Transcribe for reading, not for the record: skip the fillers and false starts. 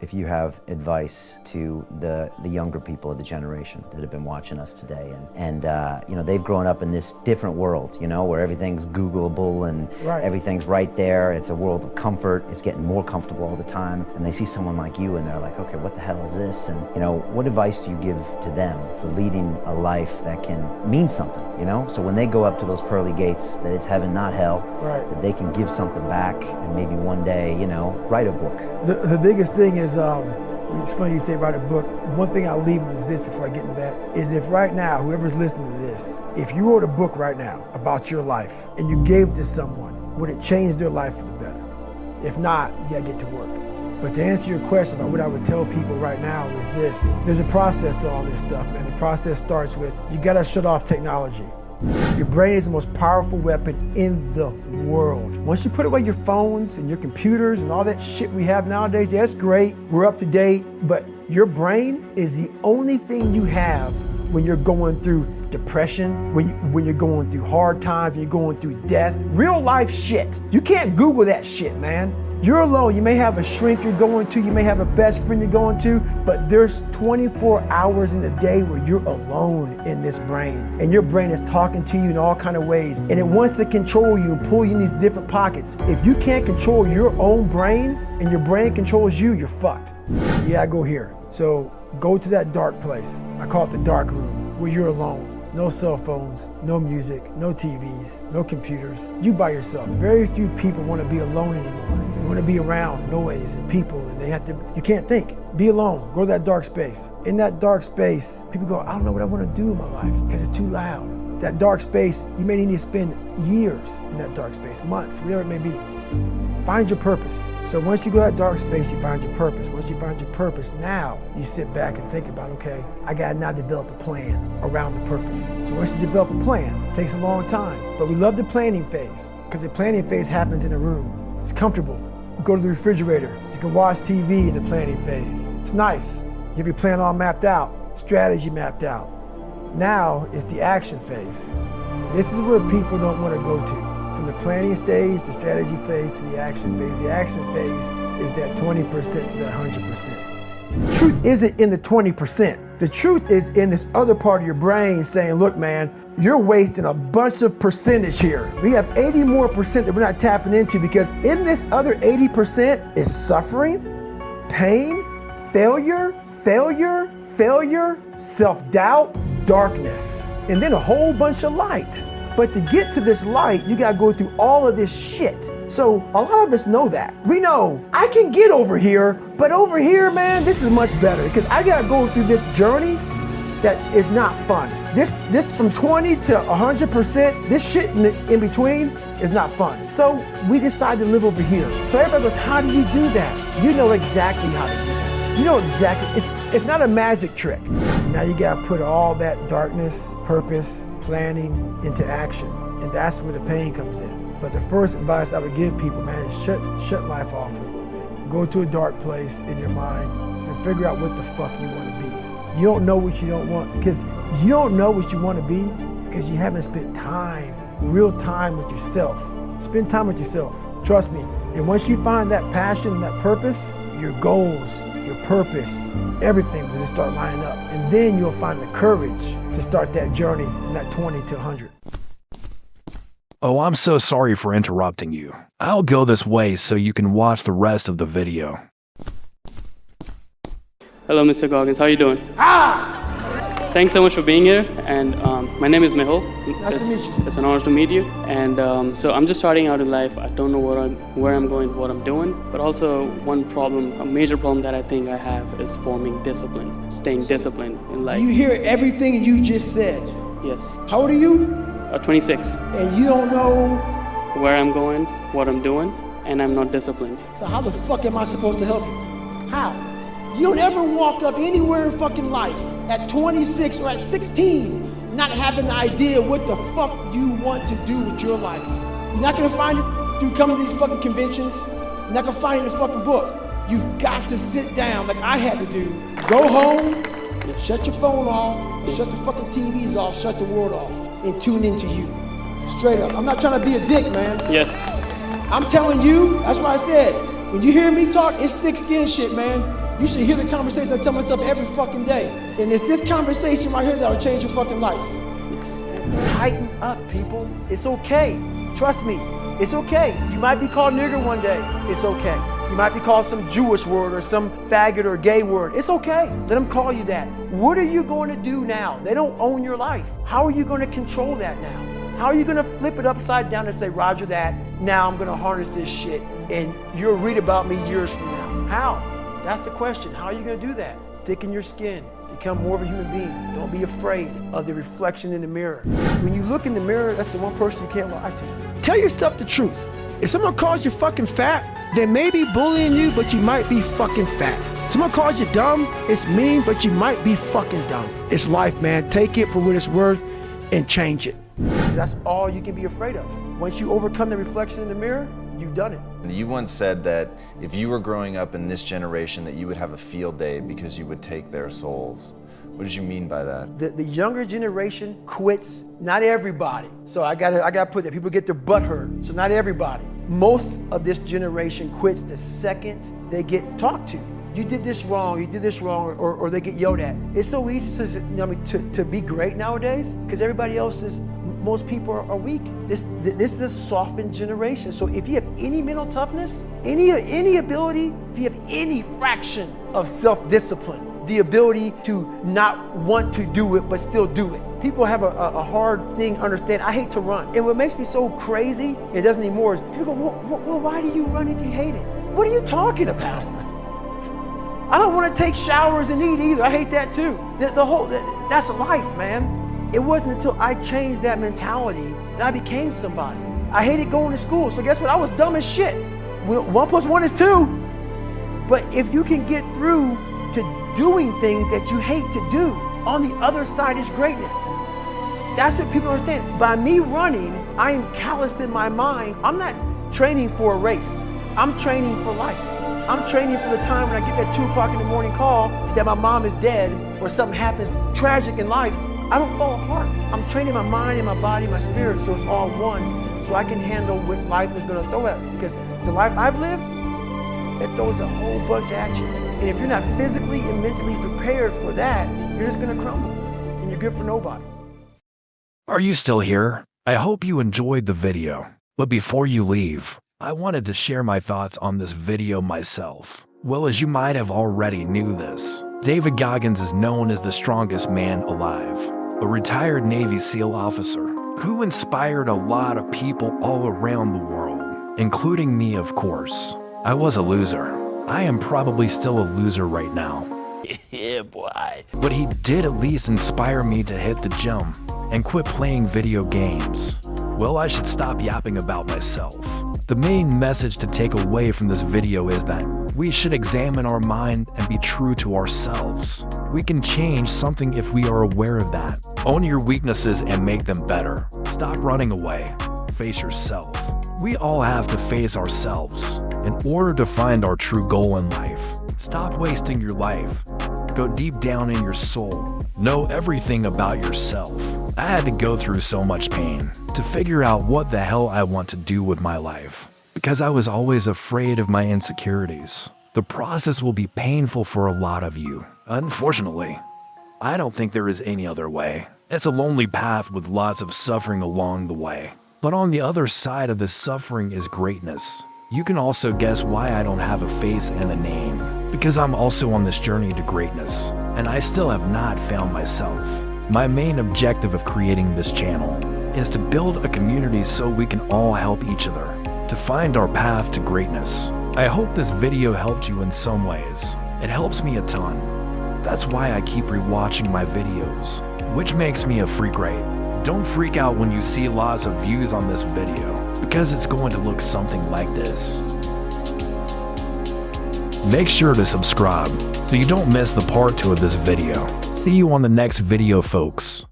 If you have advice to the younger people of the generation that have been watching us today, and you know, they've grown up in this different world, you know, where everything's Googleable and everything's right there. It's a world of comfort. It's getting more comfortable all the time. And they see someone like you and they're like, okay, what the hell is this? And you know, what advice do you give to them for leading a life that can mean something, you know? So when they go up to those pearly gates, that it's heaven, not hell, that they can give something back and maybe one day, you know, write a book. The biggest thing is, it's funny you say write a book. One thing I'll leave with this before I get into that is, if right now, whoever's listening to this, if you wrote a book right now about your life and you gave it to someone, would it change their life for the better? If not, you gotta get to work. But to answer your question about what I would tell people right now is this: there's a process to all this stuff, man. The process starts with, you gotta shut off technology. Your brain is the most powerful weapon in the world. Once you put away your phones and your computers and all that shit we have nowadays, yeah, that's great, we're up to date, but your brain is the only thing you have when you're going through depression, when you're going through hard times, when you're going through death, real life shit. You can't Google that shit, man. You're alone. You may have a shrink you're going to, you may have a best friend you're going to, but there's 24 hours in the day where you're alone in this brain. And your brain is talking to you in all kinds of ways. And it wants to control you and pull you in these different pockets. If you can't control your own brain and your brain controls you, you're fucked. Yeah, I go here. So go to that dark place. I call it the dark room, where you're alone. No cell phones, no music, no TVs, no computers. You by yourself. Very few people want to be alone anymore. They want to be around noise and people, and you can't think. Be alone. Go to that dark space. In that dark space, people go, I don't know what I want to do in my life because it's too loud. That dark space, you may need to spend years in that dark space, months, whatever it may be. Find your purpose. So once you go to that dark space, you find your purpose. Once you find your purpose, now you sit back and think about, okay, I gotta now develop a plan around the purpose. So once you develop a plan, it takes a long time, but we love the planning phase because the planning phase happens in a room. It's comfortable. You go to the refrigerator. You can watch TV in the planning phase. It's nice. You have your plan all mapped out, strategy mapped out. Now it's the action phase. This is where people don't want to go to. From the planning stage, the strategy phase, to the action phase. The action phase is that 20% to that 100%. Truth isn't in the 20%. The truth is in this other part of your brain saying, look, man, you're wasting a bunch of percentage here. We have 80 more percent that we're not tapping into, because in this other 80% is suffering, pain, failure, self-doubt, darkness, and then a whole bunch of light. But to get to this light, you gotta go through all of this shit. So a lot of us know that. We know, I can get over here, but over here, man, this is much better, because I gotta go through this journey that is not fun. This from 20 to 100%, this shit in between is not fun. So we decide to live over here. So everybody goes, how do you do that? You know exactly how to do that. You know exactly, it's not a magic trick. Now you gotta put all that darkness, purpose, planning into action, and that's where the pain comes in. But the first advice I would give people, man, is shut life off for a little bit. Go to a dark place in your mind and figure out what the fuck you want to be. You don't know what you don't want, because you don't know what you want to be because you haven't spent time, real time with yourself. Spend time with yourself, trust me. And once you find that passion and that purpose, your goals, your purpose, everything will just start lining up. And then you'll find the courage to start that journey from that 20 to 100. Oh, I'm so sorry for interrupting you. I'll go this way so you can watch the rest of the video. Hello, Mr. Goggins. How are you doing? Thanks so much for being here. And my name is Mehul. Nice to meet you. It's an honor to meet you. And so I'm just starting out in life. I don't know where I'm going, what I'm doing. But also one problem, a major problem that I think I have is forming discipline, staying disciplined in life. Do you hear everything you just said? Yes. How old are you? 26. And you don't know? Where I'm going, what I'm doing, and I'm not disciplined. So how the fuck am I supposed to help you? How? You don't ever walk up anywhere in fucking life at 26 or at 16 not having the idea what the fuck you want to do with your life. You're not gonna find it through coming to these fucking conventions. You're not gonna find it in a fucking book. You've got to sit down like I had to do. Go home, shut your phone off, shut the fucking TVs off, shut the world off, and tune into you. Straight up. I'm not trying to be a dick, man. Yes. I'm telling you, that's why I said, when you hear me talk, it's thick skin shit, man. You should hear the conversation I tell myself every fucking day. And it's this conversation right here that will change your fucking life. Tighten up, people. It's okay. Trust me. It's okay. You might be called nigger one day. It's okay. You might be called some Jewish word or some faggot or gay word. It's okay. Let them call you that. What are you going to do now? They don't own your life. How are you going to control that now? How are you going to flip it upside down and say, Roger that, now I'm going to harness this shit and you'll read about me years from now? How? That's the question. How are you going to do that? Thicken your skin. Become more of a human being. Don't be afraid of the reflection in the mirror. When you look in the mirror, that's the one person you can't lie to. Tell yourself the truth. If someone calls you fucking fat, they may be bullying you, but you might be fucking fat. Someone calls you dumb, it's mean, but you might be fucking dumb. It's life, man. Take it for what it's worth and change it. That's all you can be afraid of. Once you overcome the reflection in the mirror, you've done it. You once said that if you were growing up in this generation that you would have a field day because you would take their souls. What did you mean by that? The younger generation quits, not everybody. So I gotta put that, people get their butt hurt, so not everybody. Most of this generation quits the second they get talked to. You did this wrong, or they get yelled at. It's so easy to be great nowadays because everybody else is, most people are weak. This is a softened generation. So if you have any mental toughness, any ability, if you have any fraction of self-discipline, the ability to not want to do it but still do it. People have a hard thing to understand. I hate to run. And what makes me so crazy, it doesn't anymore, is people go, well, why do you run if you hate it? What are you talking about? I don't want to take showers and eat either. I hate that too. That's life, man. It wasn't until I changed that mentality that I became somebody. I hated going to school, so guess what? I was dumb as shit. 1 + 1 is 2. But if you can get through to doing things that you hate to do, on the other side is greatness. That's what people understand. By me running, I am callous in my mind. I'm not training for a race. I'm training for life. I'm training for the time when I get that 2 o'clock in the morning call that my mom is dead or something happens tragic in life. I don't fall apart. I'm training my mind and my body and my spirit so it's all one, so I can handle what life is going to throw at me. Because the life I've lived, it throws a whole bunch at you. And if you're not physically and mentally prepared for that, you're just going to crumble and you're good for nobody. Are you still here? I hope you enjoyed the video. But before you leave, I wanted to share my thoughts on this video myself. Well, as you might have already knew this, David Goggins is known as the strongest man alive, a retired Navy SEAL officer who inspired a lot of people all around the world, including me, of course. I was a loser. I am probably still a loser right now. Yeah, boy. But he did at least inspire me to hit the gym and quit playing video games. Well, I should stop yapping about myself. The main message to take away from this video is that we should examine our mind and be true to ourselves. We can change something if we are aware of that. Own your weaknesses and make them better. Stop running away. Face yourself. We all have to face ourselves in order to find our true goal in life. Stop wasting your life. Go deep down in your soul. Know everything about yourself. I had to go through so much pain to figure out what the hell I want to do with my life, because I was always afraid of my insecurities. The process will be painful for a lot of you. Unfortunately, I don't think there is any other way. It's a lonely path with lots of suffering along the way. But on the other side of the suffering is greatness. You can also guess why I don't have a face and a name. Because I'm also on this journey to greatness, and I still have not found myself. My main objective of creating this channel is to build a community so we can all help each other to find our path to greatness. I hope this video helped you in some ways. It helps me a ton. That's why I keep rewatching my videos, which makes me a freak right. Don't freak out when you see lots of views on this video, because it's going to look something like this. Make sure to subscribe so you don't miss the part 2 of this video. See you on the next video, folks.